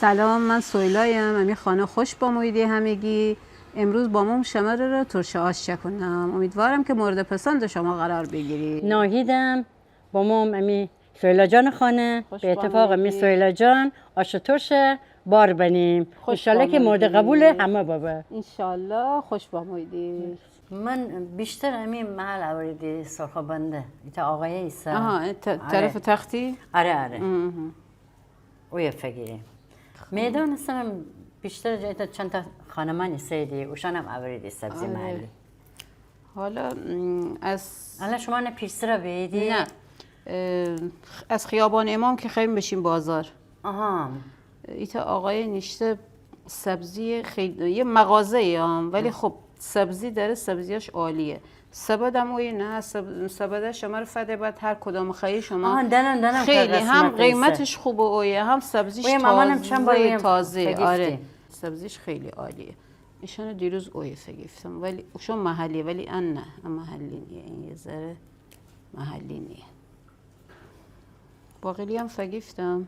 سلام، من سویلایم. امی خانه خوش با مویدی همگی. امروز با مام شماره را ترش آش کنم. امیدوارم که مورد پسند شما قرار بگیری. ناهیدم با مام امی سویلا جان خانه به اتفاق امی سویلا جان آش ترش بار بنیم. انشالله که مورد قبول همه بابا. انشالله. خوش با مویدی. من بیشتر امی محل آوریدی سرخ بنده ایتا آقای ایسا. آها طرف تختی؟ آره اوی فکری میدونستم بیشتر جایتا چند تا خانمانی سیدی اوشان هم آوریدی سبزی محلی. حالا حالا شما نه پیرسرا بیدی؟ نه، از خیابان امام که خیلی بشیم بازار. آها ایتا آقای نشته سبزی خیلی یه مغازه هم، ولی خب سبزی داره، سبزیاش عالیه. سبدم اوی نه، سبده شما رو فده بعد هر کدام خیلی شما دنم خیلی هم قیمتش خوبه اویه، هم سبزیش تازه. آره سبزیش خیلی عالیه. ایشان دیروز اوی فگفتم، ولی اوشون محلیه، ولی ان نه محلی نیه، این یه ذره محلی نیه. باقلی هم فگفتم.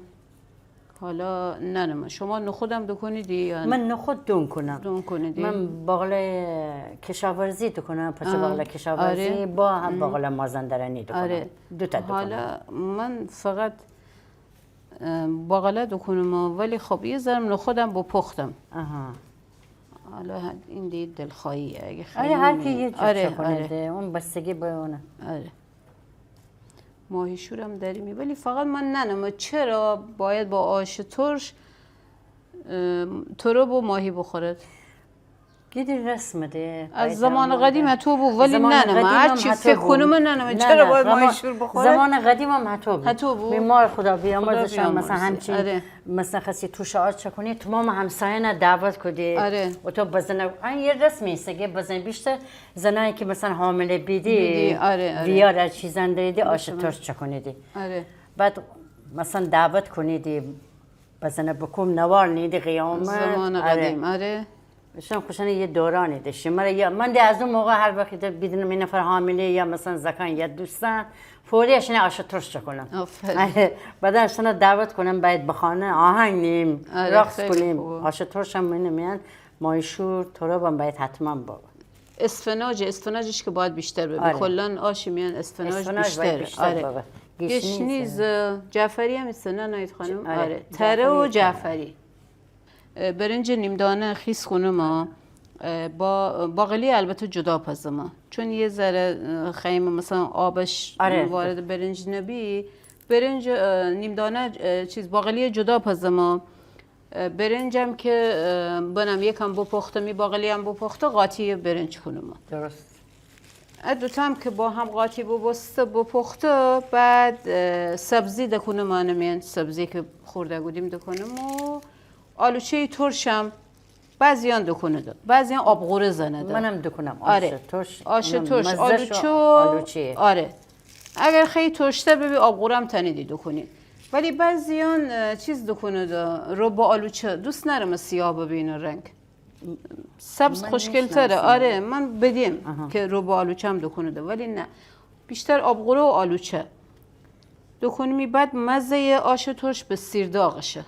حالا نه شما نخودم دکنیدی یا من نخود دون کنم. دون کنیدی؟ من باقله کشاورزی دکنم، پس باقله کشاورزی با هم باقله مازندرانی دکنم. آره. دو تا دکنم. حالا من فقط باقله دکنم، ولی خب یه ذرم نخودم با پختم. حالا این دید دلخواهیه اگه خیلی. آره هر کی یه جور چکنه ده، اون بستگی به اونه. آره. ماهی شورم داریم، ولی فقط من ننم چرا باید با آش ترش ترب و ماهی بخورد؟ گیدی رسم ده از زمان قدیم هتو بود، ولی ننم هرچی فکر کنم ننم چرا باید ماهی شور بخوره؟ زمان قدیم هم هتو بود. بیمار خدا بیامرزشم مثلا همچین مثلا خسی توش آش چکنی تمام همسایه دعوت کردی. و تو بزنه این یه رسمی است که بزنه بیشتر زنایی که مثلا حامله بیدی بیار از چیزان دریدی آش ترش چکنیدی. بعد مثلا دعوت کنیدی بزنه بکوم نوار نیدی قیامت زمان قدیم. شما خوشانه یه دورانی داشتیم. من دی از اون موقع هر وقت بدونم این نفر حامله یا مثلا زکان یا دوستان فوری اشنه آش ترش چکنم. بعد اشنه دعوت کنم باید بخانه آهنگ نیم رقص کنیم. آش ترش هم میان ماهی شور ترابم باید حتما بابا. اسفناجش که باید بیشتر ببین. کلا آش میان اسفناج بیشتر. آره. گشنیز جعفری هم استنا ناید خانم. آره. تره و جعفری. برنج نیمدانه خیس خونه ما با باقلی البته جدا پز ما، چون یه ذره خیمه مثلا آبش وارد برنج نبی. برنج نیمدانه چیز باقلی جدا پز ما. برنجم که بنم یکم بپخته باقلی هم بپخته قاطی برنج خونه ما. درست. دوتا هم که با هم قاطی بپخته بعد سبزی دکنه ما نمین سبزی که خورده بودیم دکنم و آلوچه ترشم بعضیان دکنه ده، بعضیان آبغوره زنه ده. منم دکنم آش ترش آلوچه. آره اگر خیلی ترشته ببی آبغوره هم تنیدی دکنی، ولی بعضیان چیز دکنه ده رو با آلوچه دوست نرم سیاه ببینه رنگ سبز خوشگل تره. آره من بدیم که رو با آلوچه هم دکنه ده، ولی نه بیشتر آبغوره و آلوچه دکنی. بعد مزه آش ترش به سیر داغشه،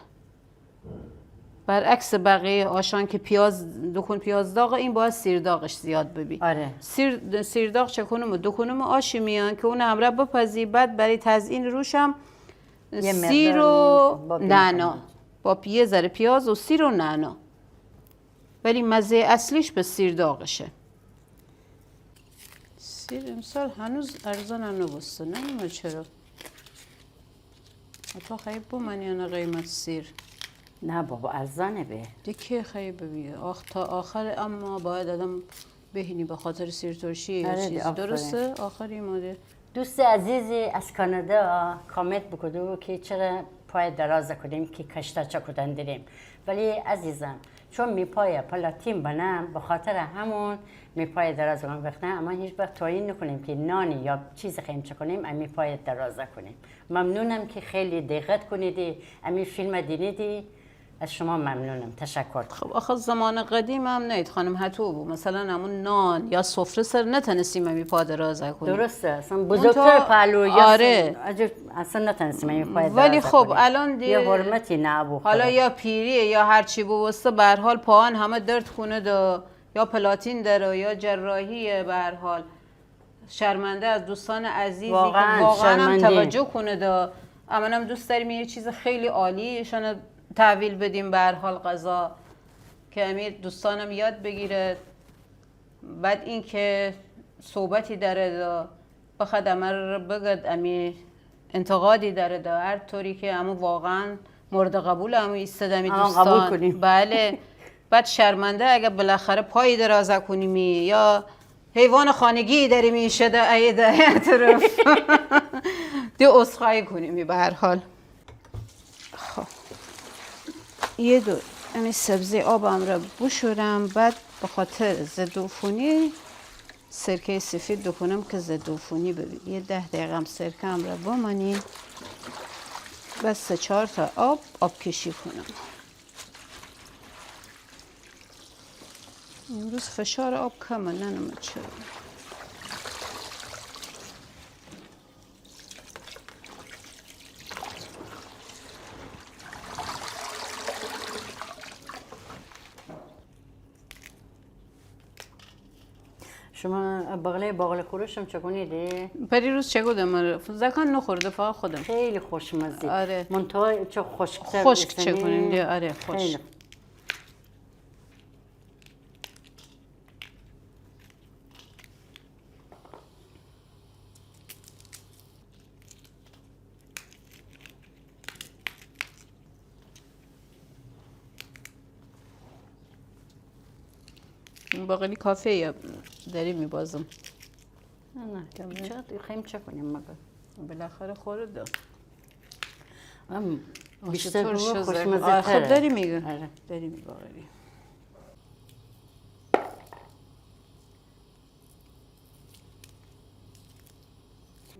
برعکس بقیه آشان که پیاز داغ، این باید سیر داغش زیاد ببی. آره. سیر داغ چکنم دکنم آشی میان که اون همراه بپزی. بعد برای تزیین روشم سیر و نعنا با یه ذره پیاز و سیر و نعنا، ولی مزه اصلیش به سیر داغشه. سیر امسال هنوز ارزان هم نبسته، نمیدونم چرا. تا خیلی بومن قیمت سیر. نه بابا ارزانه به دیگه خیلی ببینه تا آخر، اما باید آدم بهینی به خاطر سیر ترشی یا چیز. درسته آخری ماده. دوست عزیزی از کانادا کامنت بکدو که چرا پای دراز کردیم که کشتا چکودن داریم، ولی عزیزم چون میپای پلاتین بنام به خاطر همون میپای دراز کنیم وقتا، اما هیچ وقت تعیین نکنیم که نانی یا چیز خیم چکنیم امی پای دراز کنیم. ممنونم که خیلی دقت کنیدی، امی فیلم دیدی، از شما ممنونم، تشکر. خب آخه زمان قدیم هم نید خانم هتو بود، مثلا همون نان یا سفره سر نتنستیم امی پا دراز کنیم. درسته، اصلا بزرگتر پهلو یا اصلا نتونستیم این پای ولی دراز خب کنیم. الان یه حرمتی نبود. حالا یا پیریه یا هر چی بوسته به هر حال پاهان همه درد کنه دا یا پلاتین داره یا جراحیه به هر حال. شرمنده از دوستان عزیزی واقعاً که واقعا هم شرمنده. توجه کنه دا. امنم دوست داریم یه چیز خیلی عالیشان تحویل بدیم به هر حال غذا که امیر دوستانم یاد بگیره. بعد این که صحبتی داره دا بخواد امر رو بگد امیر انتقادی داره دا هر طوری که امو واقعا مورد قبول امو ایستدمی دوستان قبول کنیم. بله. بعد شرمنده اگه بالاخره پای درازه کنیمی یا حیوان خانگی داری میشه دا ایده طرف دی اسخای کنیمی به هر حال. خب یه دو امی سبزی آبم را بشورم بعد به خاطر ضد عفونی سرکه سفید بکنم که ضد عفونی ببین. یه 10 دقیقه هم سرکه هم را بمانیم بس 3-4 تا آب کشی کنم. امروز فشار آب کمه ننمه چرا. شما باقله خورش هم چگونه؟ پری روز چه گودم زکان نخورده فقط خودم خیلی خوشمزه. آره. منتها چه خشک چه کنیم دیگه. آره خشک. باقلی کافه یا داری میبازم. نه چقدر خیم چه کنیم مگه بالاخره خورده بیشتر خوشمزه تره. خب داری میگه داری میگه باقلی.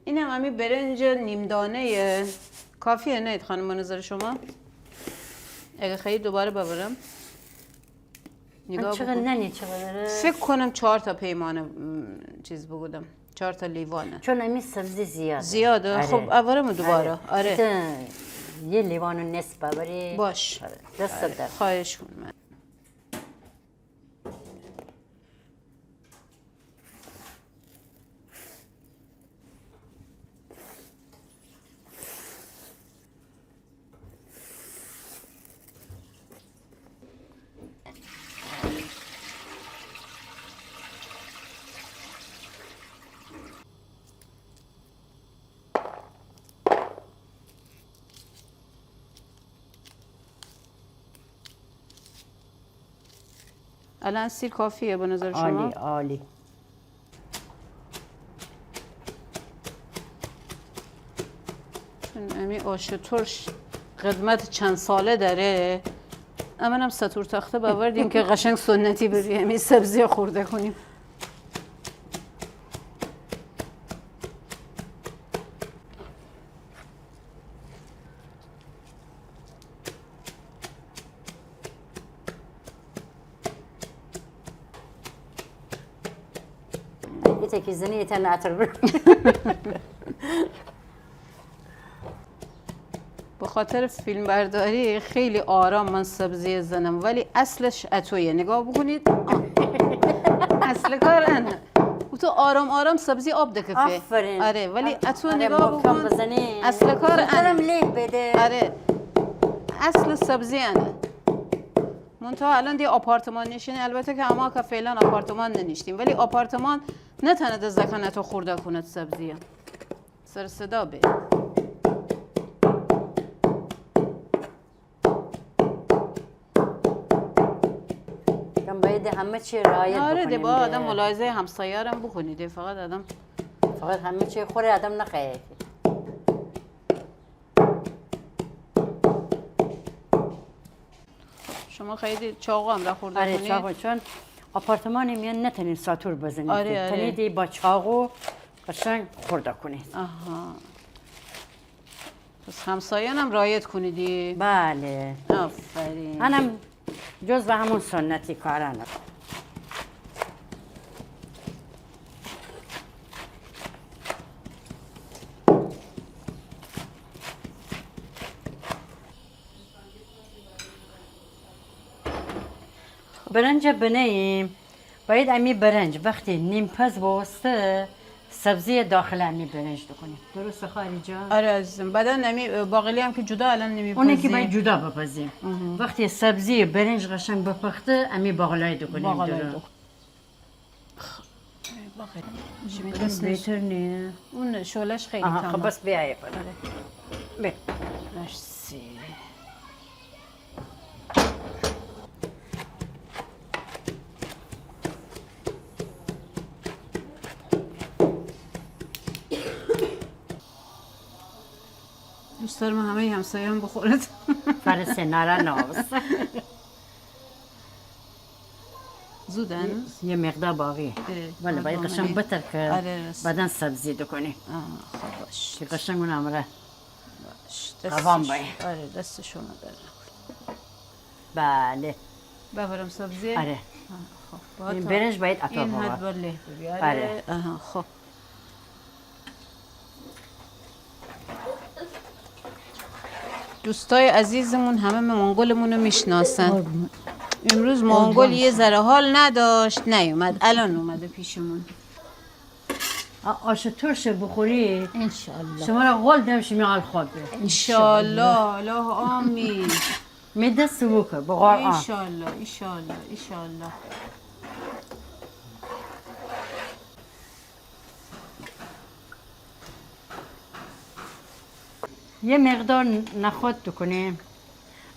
اینم همی برنج نیم دانه کافیه نه خانم به نظر شما؟ اگه خیلی دوباره ببرم نگاه چقدر بکن. ننی چقدر فکر کنم 4 تا پیمانه چیز بگودم 4 تا لیوانه چون امی سبزی زیاده. آره. خب اولم دوباره آره یه لیوان و نصف ببری باش. دست در خواهش کنم. الان سیر کافیه به نظر شما؟ عالی عالی. امی آش ترش قدمت چند ساله داره. امنم سطور تخته باوردیم که قشنگ سنتی بریم امی سبزی خورده کنیم. تکی زنی تن عطر برم. به خاطر فیلم برداری خیلی آرام من سبزی زنم ولی اصلش اتویه. نگاه بکنید اصل کار انه و تو آرام آرام سبزی آب دکفه. آفرین. آره ولی اتو آره، نگاه محکم بکن بزنی. اصل کار دلم انه. لیف بده. آره اصل سبزی انه. منتها الان دی آپارتمان نشینه. البته که اما که فعلا آپارتمان ننشتیم ولی آپارتمان نتونه از زکنتو خورده کند سبزیه. سر صدا به کم باید همه چی رعایت آره بکنیم. دی با آدم ملاحظه همسایه‌ام بکنید. فقط آدم فقط همه چی خوره آدم نخواه. شما خیلی چاقو هم را خورده آره کنید؟ چاقو چون آپارتمان میان نتونین ساتور بزنید. آره، آره. تنیدی با چاقو قشنگ خورده کنید. آها پس همسایه‌ام هم رعایت کنیدی؟ بله. آفرین. منم جز به همون سنتی کارانم. برنج بنیم باید امی برنج وقتی نیم پز باسته سبزی داخل امی برنج کنیم. درست خواهی جان؟ آره عزیزم. بعدا نمی باقلی هم که جدا الان نمیپزیم. اونه که باید جدا بپزیم. وقتی سبزی برنج قشنگ بپخته امی باقلای دکنیم. باقلای درست. باقلی بهتر نه. اون شولش خیلی آها کمه. خب بس بیایه پره. بیا. مرسی. دوست دارم همه همسایه هم بخورد. فرس نره ناوز. زود هنوز؟ یه مقدار باقیه. ولی باید قشنگ بتر که آره راست. بعدا سبزی دکنیم. خب باش. که قشنگ اون امره. باش. قوام باید. آره دست شما در بله. ببرم سبزی؟ آره. خب این برنج باید عطا این بابا. حد بله بیاره. آره. خب. دوستای عزیزمون همه مانگولمون رو میشناسن. امروز مانگول یه ذره حال نداشت نیومد، الان اومده پیشمون. آش ترش بخوری انشالله. شما را قول نمیشه میال خود بره. انشالله. الله آمین. میده سبوکه بقرآن. انشالله انشالله انشالله. یه مقدار نخود دکنیم.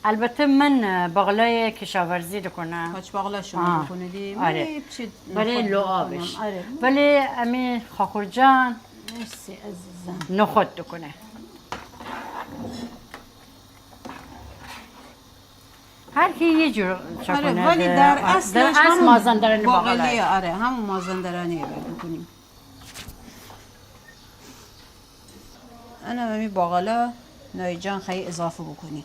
البته من باقلای کشاورزی دکنم. کاچ باقلا شما بکنیدی؟ آره. برای لعابش. آره. ولی امی خاکر جان مرسی عزیزم. نخود دکنه. هر کی یه جور چکنه. آره ولی در اصلش همون مازندرانی باقلیه. آره همون مازندرانی بکنیم. انا همی باقلا نایجان خیلی اضافه بکنیم.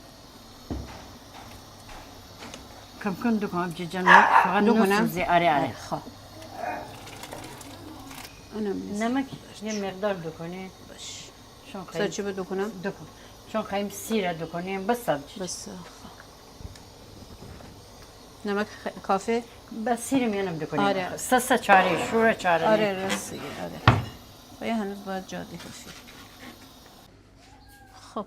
کم کن دکنم جان فقط نسوزی. آره خب. نمک یه مقدار دکنی. باش. چون سر چی بکنم؟ دکن. چون خیلی سیره دکنیم بس سبزی. بس. نمک کافی؟ بس سیر میانم دکنیم. آره. سس چاره شور چاره. آره راستی. آره. باید هنوز باید جاده کافی. خب.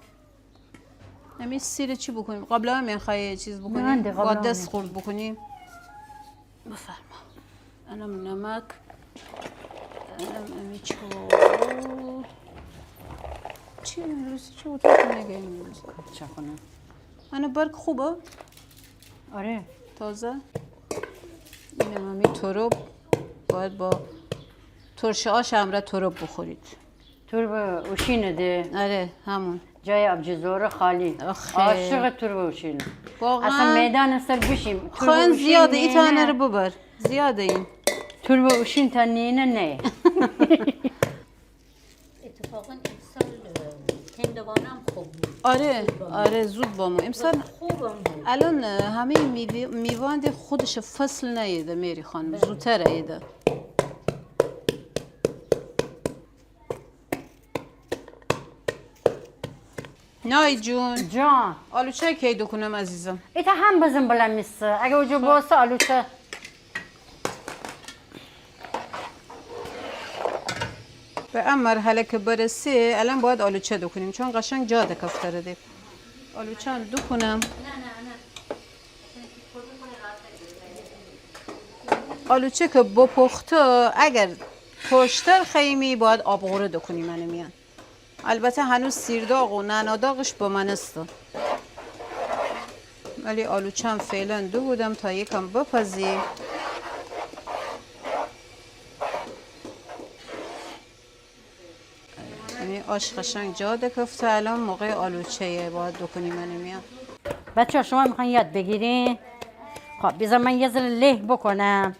نمی سیر چی بکنیم؟ قبلا هم میخوای چیز بکنیم؟ با دست خورد بکنیم؟ بفرما. انم نمک. انم امی چو. چی امروز چی بود؟ نگه امروز. چه کنم؟ انا برگ خوبه؟ آره. تازه؟ اینم همی تروب. باید با ترشه آش هم را تروب بخورید. تورب اوشینه ده. آره همون. جای آبجزور خالی. عاشق تورب اوشینه. واقعا اصلا میدان است بشیم. خواهن زیاده ای تانه رو ببر. زیاده این. تورب اوشین تا نه. اتفاقا امسال هندوانم خوب بود. آره زود با ما امسال خوبم بود. الان همه میواند خودش فصل نیده میری خانم زودتر ایده. نای جان آلوچه کی دکنم عزیزم؟ ایتا هم بزن بلند میسته اگه اوجو باسته آلوچه به این مرحله که برسی الان باید آلوچه دکنیم چون قشنگ جاده کفتره دیم. آلوچه هم دکنم. آلوچه که بپخته اگر پشتر خیمی باید آبغوره دکنیم منو میان. البته هنوز سیرداغ و نناداغش با من است. ولی آلوچه هم فعلا دو بودم تا یکم بپزی. آش قشنگ جاده کفته الان موقع آلوچه باید دکنیم منو میان. بچه شما میخواین یاد بگیرین؟ خب بذار من یه ذره له بکنم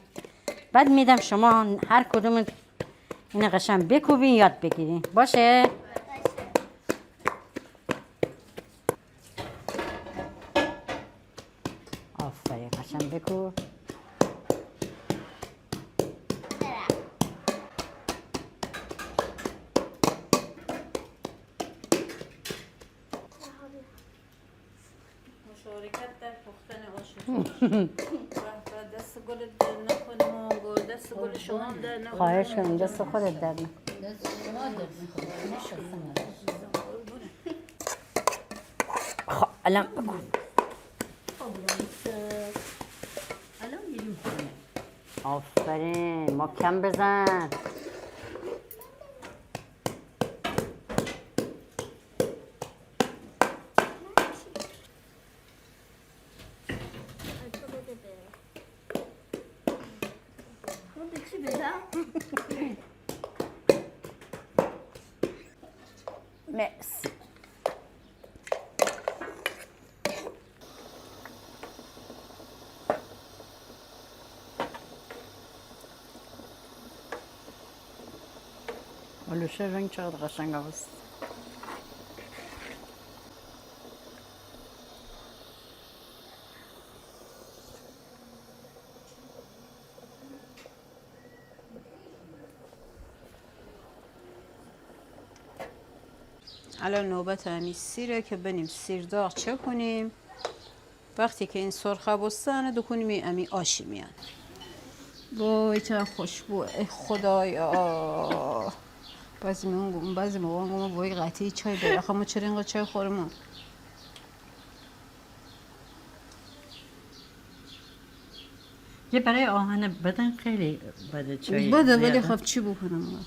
بعد میدم شما هر کدوم این قشنگ بکوبین یاد بگیرین باشه؟ آفرین قشنگ بکوب مشارکت در پختن آش. دست گل شما هم در نکنه. خواهش کنم دست خودت در نکن. دست شما در میخواد نشستم خب الان بکن. الان میریم خونه. آفرین محکم بزن. چی بدم؟ مرسی. آلوشه رنگ چقدر قشنگ است. الان نوبت همین سیره که بریم سیر داغ چه کنیم. وقتی که این سرخه بستن دکنیم امی آشی میان. وای چه خوشبو خدایا. بعضی موقع ما وای قطعی چای داره. آخه ما چرا اینقدر چای خورمون؟ یه برای آهن بدن خیلی بده چای. بده ولی خب چی بکنم؟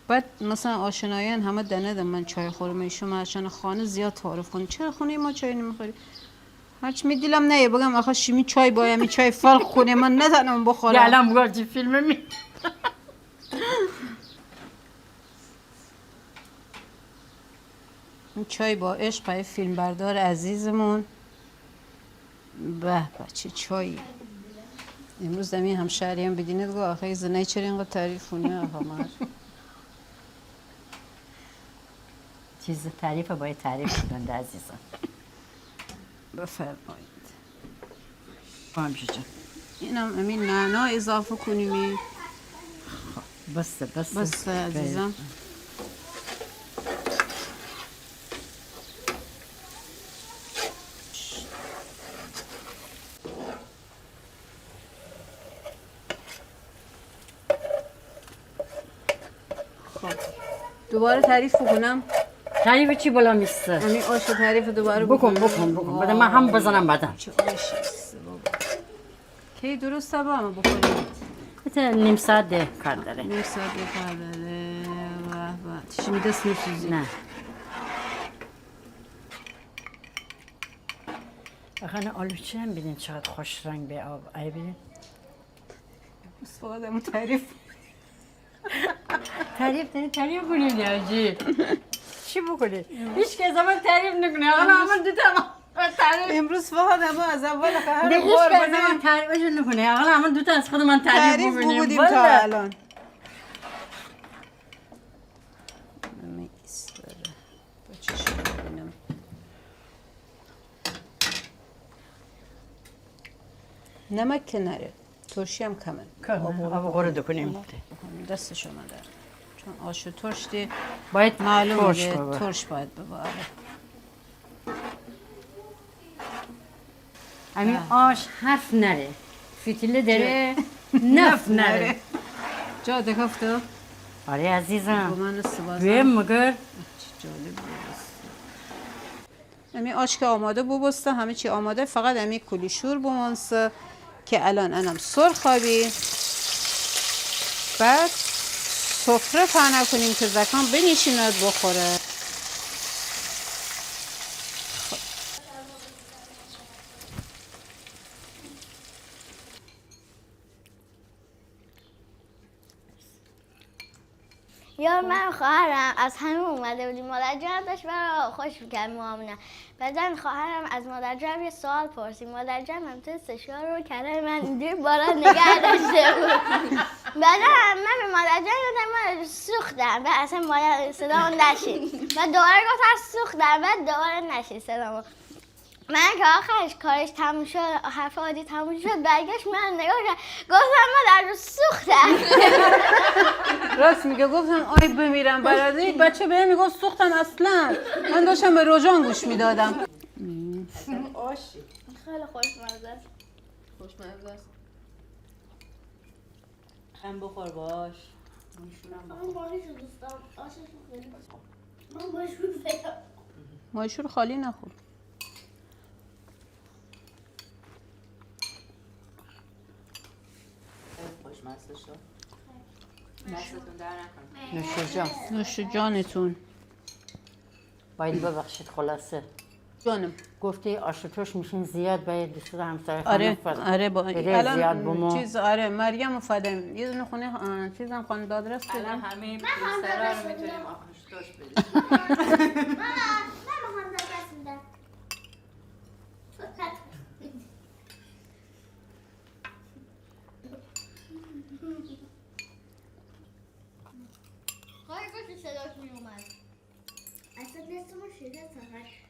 بعد مثلا آشنایان همه دنه من چای خورم ایشون مرشان خانه زیاد تعارف کنه چرا خونه ما چای نمیخوری؟ هرچی میدیلم نه بگم آخه شیمی چای باید می چای فرق کنه من نتونم بخورم. یا الان بگردی فیلم می این چای با عشق پای فیلم بردار عزیزمون. به چه چایی. امروز دمی همشهری هم بدینید گو آخه زنه چرا اینقدر تعریف کنه آخه مر چیز تعریف باید تعریف کننده عزیزم. بفرمایید. باهمشه جان. اینم امین نعنا اضافه کنیم. بسته عزیزم. خب دوباره تعریف بکنم. تعریف چی بالا میسته؟ همین آش تعریف دوباره بکن بده من هم بزنم بعدم. چه آشیست بابا. کی درسته با همه بخوریم؟ بهتر نیم ساعت ده کار داره. نیم ساعت ده کار داره. تشی می دست نسوزی؟ نه. بخانه آلوچه هم بیدین چقدر خوش رنگ به آب. ای بیدین؟ بس فقط همون تعریف. تعریف کنیم نیاجی. چی بکنی؟ هیچ که زمان تعریف نکنه. حالا همون دوتا تعریف. امروز فقط همه از اول هیچ هر که بار زمان تعریفش نکنه. حالا همون دوتا از خود من تعریف بکنیم. بودیم تا الان. نمک که نره. ترشی هم کمه. آب غرده کنیم. دست شما در. چون آش و ترش دی باید معلومه ترش باید بباره. همین آش حرف نره. فتیله داره نف نره. جا دکافته؟ آره عزیزم. من سبازم. بیم مگر. جالب همین آش که آماده ببسته همه چی آماده فقط همین کلیشور بمانسه که الان انم سرخابی بعد سفره پهنه کنیم که زکان بنشیند بخوره. یا من خواهرم از همین اومده بودیم مادر جانم داشت برای خوش میکرد موامونه. بعدن خواهرم از مادر جانم یه سوال پرسید. مادر جانم تو سشوار رو کردن من اینجوری بالا نگه داشته بود. بعدن من به مادر جانم من سوختم و اصلا مادر صدامون نشید. و دوباره گفتم سوختم و دوباره نشید صدامون. من که آخرش کارش تموم شد حرف عادی تموم شد برگشت من نگاه کرد گفتم مادر رو سوختم. راست میگه گفتم آی بمیرم برادری بچه به میگه سوختم اصلا من داشتم به روژان گوش میدادم. خیلی خوشمزه است. خوشمزه است. هم بخور باش. من ماهیشو دوست دارم. آشش رو خیلی دوست دارم. من ماهیشو دوست دارم. ماهیشو رو خالی نخور. خیلی خوشمزه شد. دستتون در نکنه. نوش جان. نوش جانتون. باید ببخشید خلاصه. جانم. گفتی آشتوش میشین زیاد باید دوست همسر آره آره با بره زیاد بومو. چیز آره مریم و فدم یه دونه خونه چیزم خانه دادرس الان بدم. همه پوسترها رو میتونیم آشتوش بدیم. من میخوام دست میدم. خواهی کسی صداش میومد. اصلا دستمون شده فقط